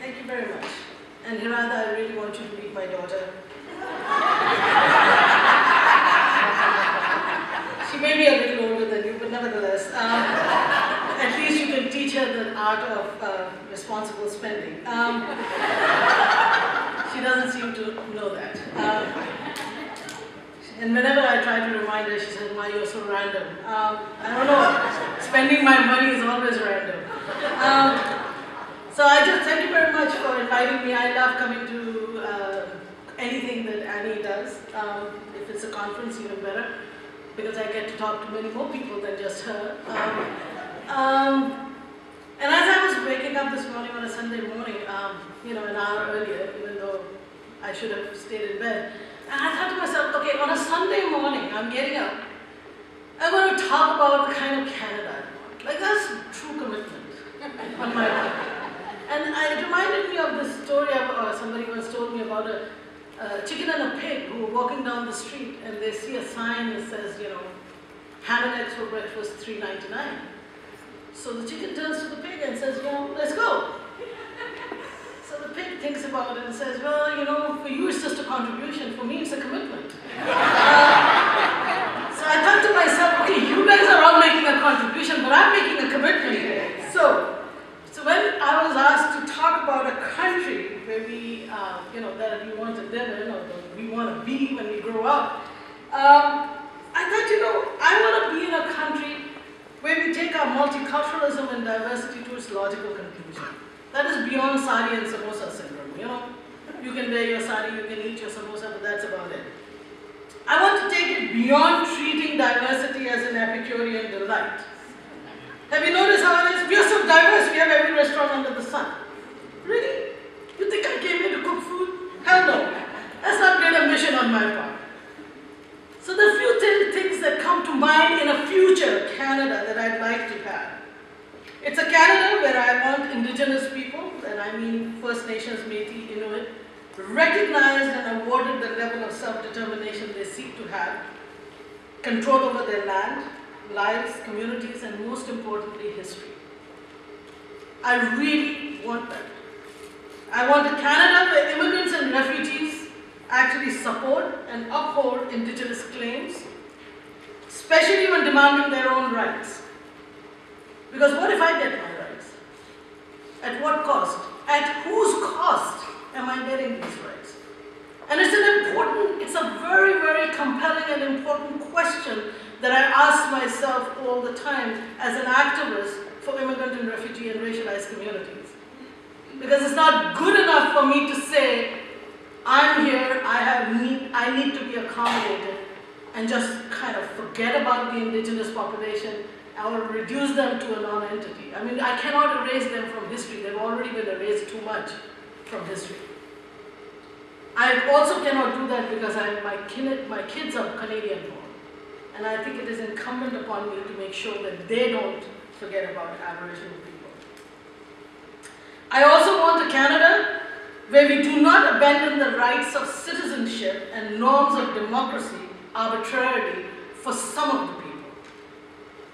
Thank you very much. And Hirada, I really want you to meet my daughter. She may be a little older than you, but nevertheless, at least you can teach her the art of responsible spending. She doesn't seem to know that. And whenever I try to remind her, she says, "Why you're so random?" I don't know. Spending my money is always random. So I just thank you very much for inviting me. I love coming to anything that Annie does. If it's a conference, even better, because I get to talk to many more people than just her. And as I was waking up this morning on a Sunday morning, you know, an hour earlier, even though I should have stayed in bed, and I thought to myself, okay, on a Sunday morning, I'm getting up, I'm going to talk about the kind of Canada I want. Like, that's true commitment on my part. And it reminded me of this story, somebody once told me about a chicken and a pig who were walking down the street and they see a sign that says, you know, ham and eggs for breakfast, $3.99. So the chicken turns to the pig and says, you know, let's go. So the pig thinks about it and says, well, you know, for you it's just a contribution, for me it's a commitment. So I thought to myself, okay, you guys are all making a contribution, but I'm making a commitment here. So when I was asked to talk about a country where we, you know, that we want to live in or that we want to be when we grow up, I thought, you know, I want to be in a country where we take our multiculturalism and diversity to its logical conclusion. That is beyond sari and samosa syndrome, you know. You can wear your sari, you can eat your samosa, but that's about it. I want to take it beyond treating diversity as an Epicurean delight. Have you noticed how it is? We are so diverse, we have every restaurant under the sun. Really? You think I came here to cook food? Hell no. That's not great ambition on my part. So the few things that come to mind in a future Canada that I'd like to have. It's a Canada where I want Indigenous people, and I mean First Nations, Métis, Inuit, recognized and awarded the level of self-determination they seek to have, control over their land, lives, communities, and most importantly, history. I really want that. I want a Canada where immigrants and refugees actually support and uphold Indigenous claims, especially when demanding their own rights. Because what if I get my rights? At what cost? At whose cost am I getting these rights? And it's a very, very compelling and important question that I ask myself all the time as an activist for immigrant and refugee and racialized communities. Because it's not good enough for me to say, I'm here, I need to be accommodated, and just kind of forget about the Indigenous population or reduce them to a non-entity. I mean, I cannot erase them from history. They've already been erased too much from history. I also cannot do that because my kids are Canadian born. And I think it is incumbent upon me to make sure that they don't forget about Aboriginal people. I also want a Canada where we do not abandon the rights of citizenship and norms of democracy arbitrarily for some of the people.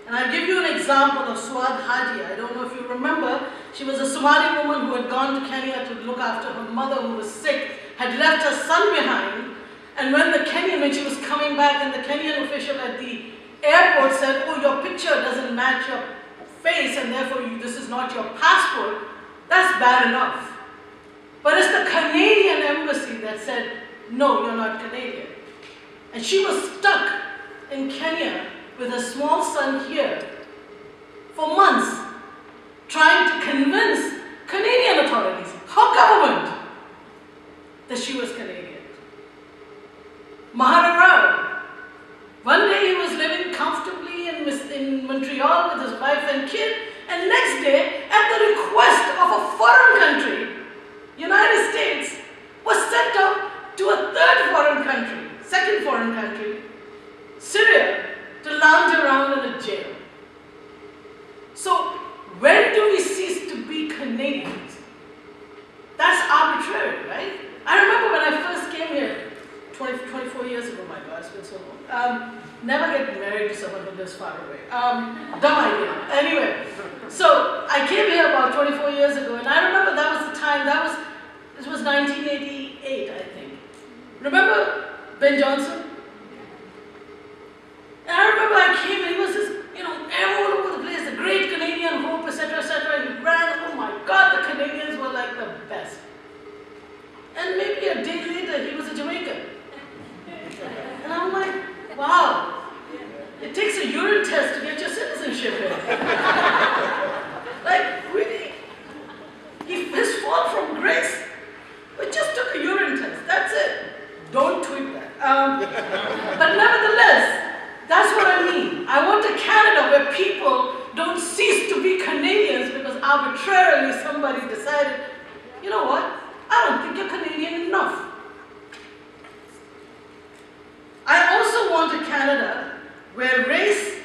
And I'll give you an example of Suad Haji. I don't know if you remember, she was a Somali woman who had gone to Kenya to look after her mother who was sick, had left her son behind, and when she was coming back and the Kenyan official at the airport said, oh, your picture doesn't match your face and therefore this is not your passport, that's bad enough. But it's the Canadian embassy that said, no, you're not Canadian. And she was stuck in Kenya with a small son here for months, trying to convince Canadian authorities, her government, that she was Canadian. Maharaj, one day he was living comfortably in Montreal with his wife and kid, and next day, at the request of a foreign country, United States, was sent up to a second foreign country, Syria, to lounge around in a jail. So when do we cease to be Canadians? That's arbitrary, right? I remember when I first came here, 24 years ago, my God, it's been so long. Never get married to someone who lives far away. Dumb idea. Anyway, so I came here about 24 years ago, and I remember that was the time time, it was 1988, I think. Remember Ben Johnson? And I remember I came and he was just, all over the place, the great Canadian hope, etc., etc. He ran, oh my God, the Canadians were like the best. And maybe a day later, he was a Jamaican. And I'm like, wow, it takes a urine test to get your citizenship here. Like, really? His fall from grace, it just took a urine test, that's it. Don't tweet that. But nevertheless, that's what I mean. I want a Canada where people don't cease to be Canadians because arbitrarily somebody decided, you know what, I don't think you're Canadian enough. I also want a Canada where race,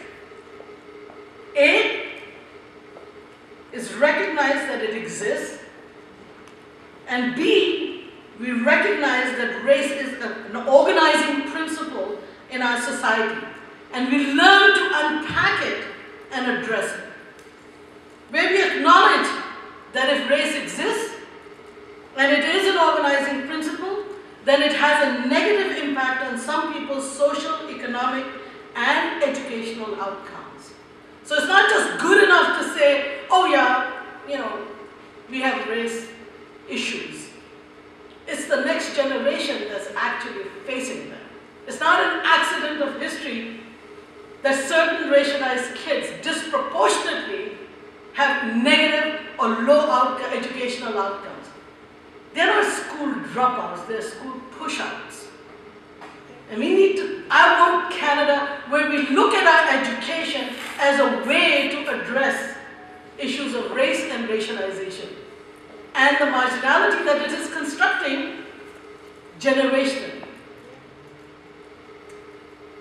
A, is recognized that it exists, and B, we recognize that race is an organizing principle in our society, and we learn to unpack it and address it. Where we acknowledge that if race exists, and it is an organizing principle, then it has a negative impact on some people's social, economic, and educational outcomes. So it's not just good enough to say, oh yeah, we have race issues. It's the next generation that's actually facing them. It's not an accident of history that certain racialized kids disproportionately have negative or low educational outcomes. They're not school dropouts, they're school push-outs. And I want Canada where we look at our education as a way to address issues of race and racialization and the marginality that it is constructing generationally.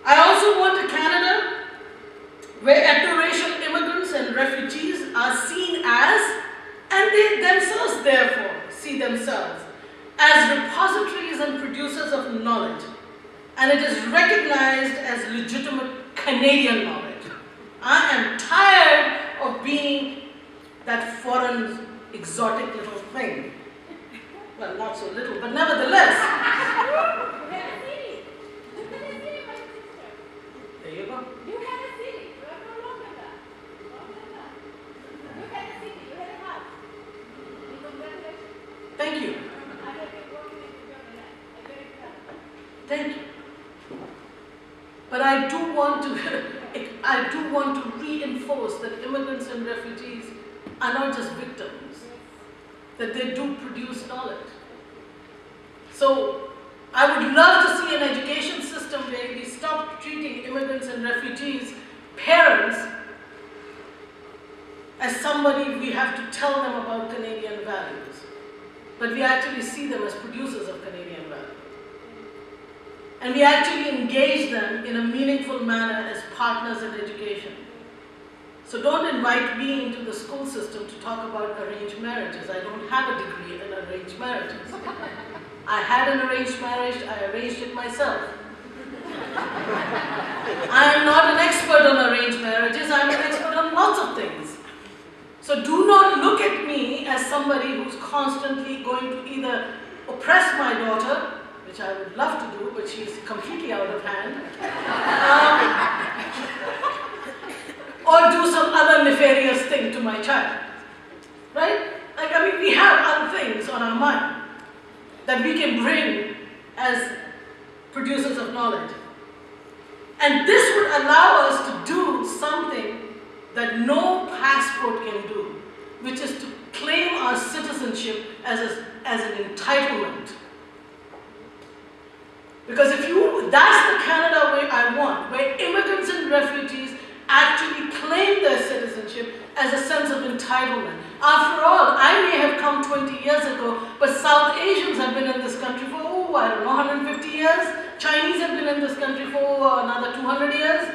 I also want a Canada where ethno-racial immigrants and refugees are seen as, and they themselves therefore see themselves, as repositories and producers of knowledge. And it is recognized as legitimate Canadian knowledge. I am tired of being that foreign, exotic little thing. Well, not so little, but nevertheless. There you go. You had a city. You are no longer that. You had a city. You had a house. Congratulations. Thank you. I have been working in the government. I'm very proud. Thank you. But I do want to reinforce that immigrants and refugees are not just victims, that they do produce knowledge. So I would love to see an education system where we stop treating immigrants and refugees, parents, as somebody we have to tell them about Canadian values, but we actually see them as producers of Canadian values. And we actually engage them in a meaningful manner as partners in education. So don't invite me into the school system to talk about arranged marriages. I don't have a degree in arranged marriages. I had an arranged marriage, I arranged it myself. I am not an expert on arranged marriages, I'm an expert on lots of things. So do not look at me as somebody who's constantly going to either oppress my daughter, which I would love to do, but she's completely out of hand, or do some other nefarious thing to my child, right? Like, I mean, we have other things on our mind that we can bring as producers of knowledge. And this would allow us to do something that no passport can do, which is to claim our citizenship as an entitlement. Because that's the Canada way I want, where immigrants and refugees actually claim their citizenship as a sense of entitlement. After all, I may have come 20 years ago, but South Asians have been in this country for, I don't know, 150 years. Chinese have been in this country for another 200 years.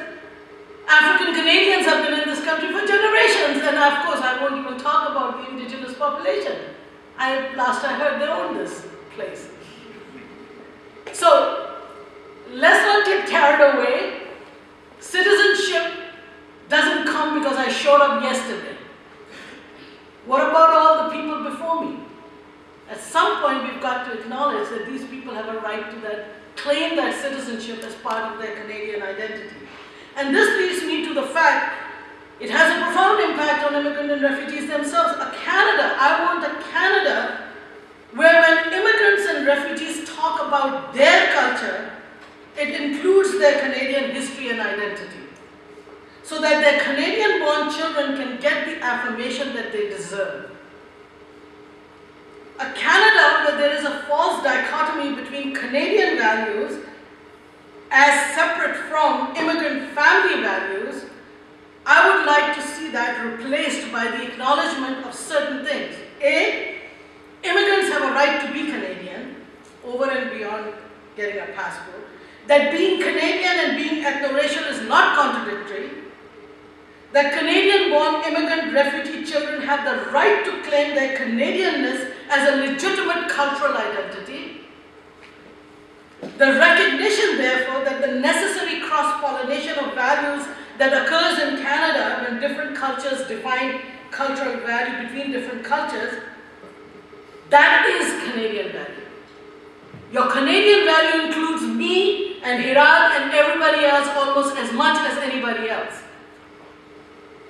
African Canadians have been in this country for generations. And of course, I won't even talk about the indigenous population. Last I heard, they own this place. So, let's not get carried away. Citizenship doesn't come because I showed up yesterday. What about all the people before me? At some point, we've got to acknowledge that these people have a right to claim that citizenship as part of their Canadian identity. And this leads me to the fact it has a profound impact on immigrant and refugees themselves. I want a Canada where when immigrants and refugees talk about their culture, it includes their Canadian history and identity, so that their Canadian-born children can get the affirmation that they deserve. A Canada where there is a false dichotomy between Canadian values as separate from immigrant family values, I would like to see that replaced by the acknowledgement of certain things. A, immigrants have a right to be Canadian, over and beyond getting a passport. That being Canadian and being ethno-racial is not contradictory. That Canadian-born immigrant refugee children have the right to claim their Canadianness as a legitimate cultural identity. The recognition, therefore, that the necessary cross-pollination of values that occurs in Canada when different cultures define cultural value between different cultures, that is Canadian value. Your Canadian value includes me and Hirad and everybody else almost as much as anybody else.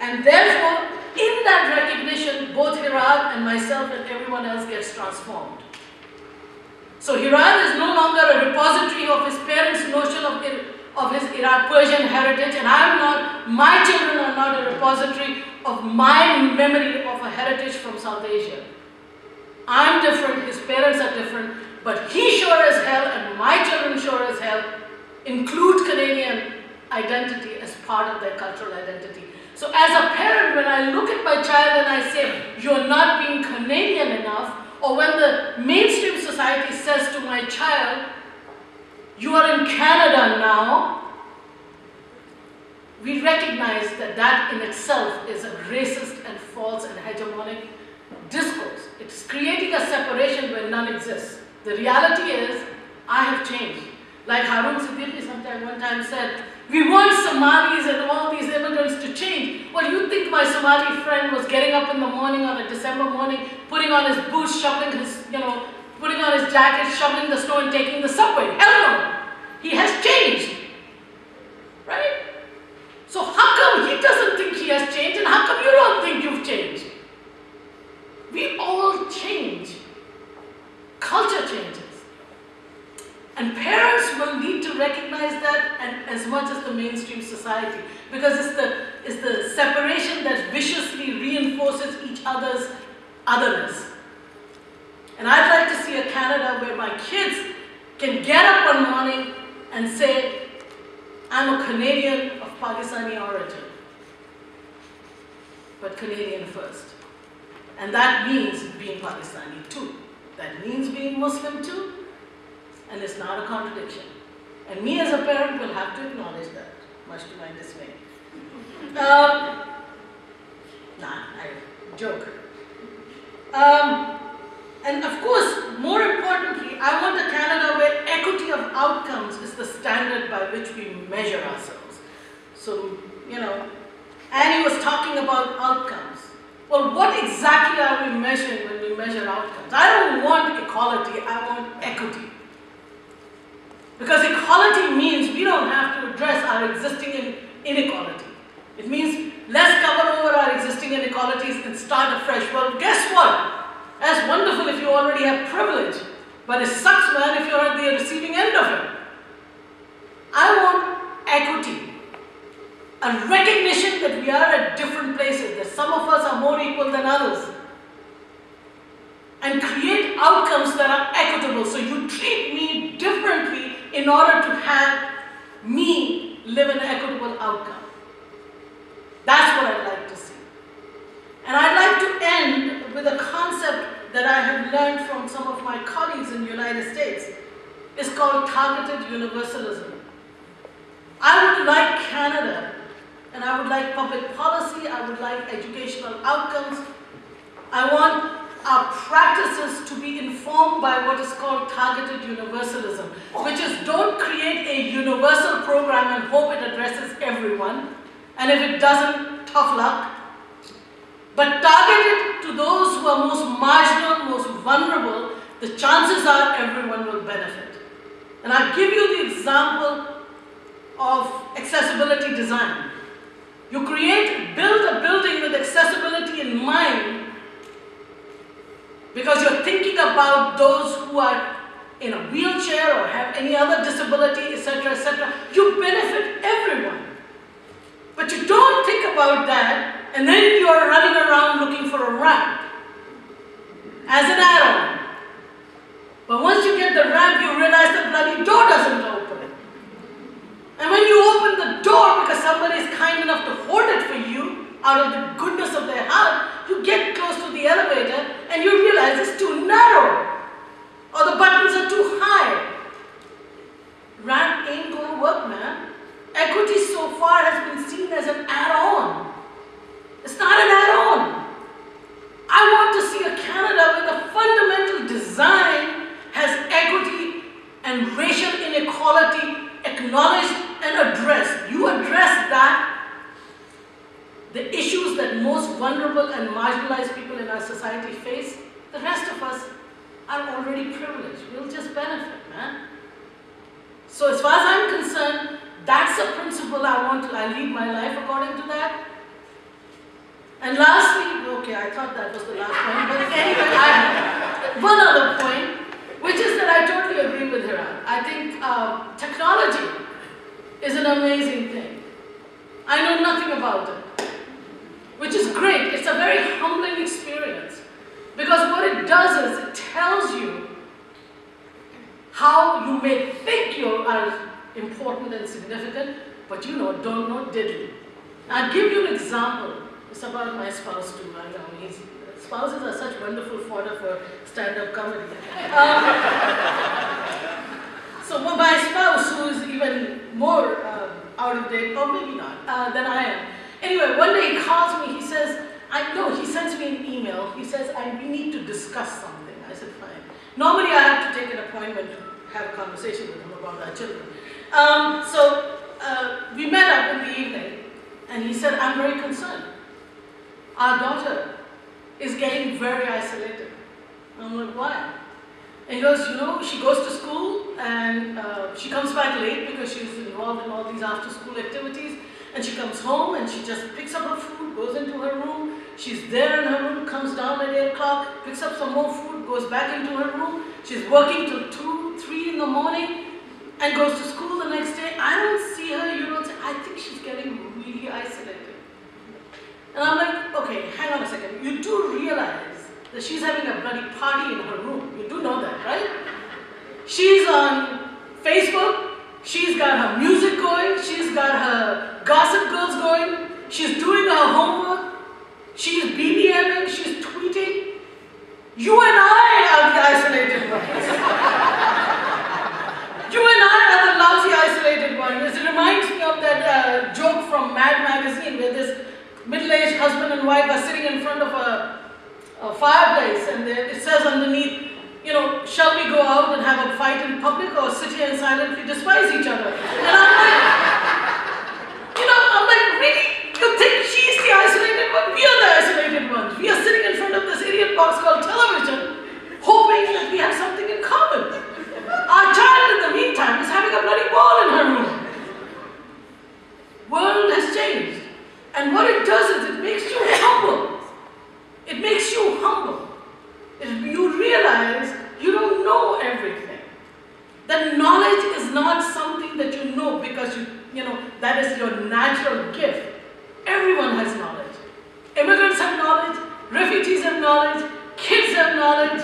And therefore, in that recognition, both Hirad and myself and everyone else gets transformed. So Hirad is no longer a repository of his parents' notion of his Persian heritage, and my children are not a repository of my memory of a heritage from South Asia. I'm different, his parents are different, but he sure as hell, and my children sure as hell, include Canadian identity as part of their cultural identity. So as a parent, when I look at my child and I say, you're not being Canadian enough, or when the mainstream society says to my child, you are in Canada now, we recognize that that in itself is a racist and false and hegemonic discourse. It's creating a separation where none exists. The reality is, I have changed. Like Harun Siddiqui one time said, we want Somalis and all these immigrants to change. Well, you think my Somali friend was getting up in the morning on a December morning, putting on his boots, shoveling his, putting on his jacket, shoveling the snow and taking the subway? Hell no! He has changed. Right? So how come he doesn't think he has changed, and how come you don't think you've changed? We all change. Culture changes. And parents will need to recognize that, and as much as the mainstream society, because it's the separation that viciously reinforces each other's otherness. And I'd like to see a Canada where my kids can get up one morning and say, I'm a Canadian of Pakistani origin, but Canadian first. And that means being Pakistani too. That means being Muslim too. And it's not a contradiction. And me as a parent will have to acknowledge that, much to my dismay. I joke. And of course, more importantly, I want a Canada where equity of outcomes is the standard by which we measure ourselves. So, Annie was talking about outcomes. Well, what exactly are we measuring when we measure outcomes? I don't want equality, I want equity. Because equality means we don't have to address our existing inequality. It means let's cover over our existing inequalities and start afresh. Well, guess what? That's wonderful if you already have privilege, but it sucks, man, if you're at the receiving end of it. I want equity. A recognition that we are at different places, that some of us are more equal than others. And create outcomes that are equitable. So you treat me differently in order to have me live an equitable outcome. That's what I'd like to see. And I'd like to end with a concept that I have learned from some of my colleagues in the United States. It's called targeted universalism. I would like Canada, and I would like public policy, I would like educational outcomes. I want our practices to be informed by what is called targeted universalism, which is don't create a universal program and hope it addresses everyone, and if it doesn't, tough luck, but target it to those who are most marginal, most vulnerable, the chances are everyone will benefit. And I'll give you the example of accessibility design. You build a building with accessibility in mind because you're thinking about those who are in a wheelchair or have any other disability, etc., etc. You benefit everyone. But you don't think about that, and then you're running around looking for a ramp as an add-on. But once you get the ramp, you realize the bloody door doesn't open. And when you open the door because somebody is kind enough to hold it for you out of the goodness of their heart, you get close to the elevator and you realize it's too narrow or the buttons are too high. Ramp ain't gonna work, man. Equity so far has been seen as an add-on. It's not an add-on. I want to see a Canada where the fundamental design has equity and racial inequality acknowledged and addressed. You address that, the issues that most vulnerable and marginalized people in our society face, the rest of us are already privileged. We'll just benefit, man. So as far as I'm concerned, that's a principle I lead my life according to that. And lastly, okay, I thought that was the last point, but anyway, I have one other point, which is that I totally agree with Hiran. I think technology is an amazing thing. I know nothing about it, which is great. It's a very humbling experience because what it does is it tells you how you may think you are important and significant, but you know, don't know diddly. I'll give you an example. It's about my spouse too. I know spouses are such wonderful fodder for stand-up comedy. So my spouse, who is even more out of date, or maybe not, than I am. Anyway, one day he calls me, he says, he sends me an email, he says, we need to discuss something. I said, fine. Normally I have to take an appointment to have a conversation with him about our children. We met up in the evening, and he said, I'm very concerned. Our daughter is getting very isolated. I'm like, why? And he goes, she goes to school and she comes back late because she's involved in all these after-school activities, and she comes home and she just picks up her food, goes into her room, she's there in her room, comes down at 8 o'clock, picks up some more food, goes back into her room, she's working till 2, 3 in the morning, and goes to school the next day. I don't see her, I think she's getting really isolated. And I'm like, okay, hang on a second. You do realize that she's having a bloody party in her room. You do know that, right? She's on Facebook. She's got her music going. She's got her Gossip Girls going. She's doing her homework. She's BBMing. She's tweeting. You and I are the isolated ones. You and I are the lousy isolated ones. It reminds me of that joke from Mad Magazine where this middle-aged husband and wife are sitting in front of a fireplace, and it says underneath, shall we go out and have a fight in public or sit here and silently despise each other? And I'm like, really? You think she's the isolated one? We are the isolated ones. We are sitting in front of this idiot box called television, hoping that we have something in common. Our child, in the meantime, is having a bloody ball in her room. World has changed. And what it does is it makes you humble. It makes you humble. You realize you don't know everything. That knowledge is not something that you know because that is your natural gift. Everyone has knowledge. Immigrants have knowledge, refugees have knowledge, kids have knowledge.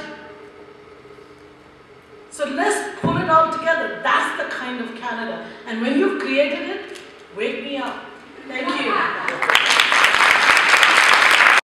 So let's pull it all together. That's the kind of Canada. And when you've created it, wake me up.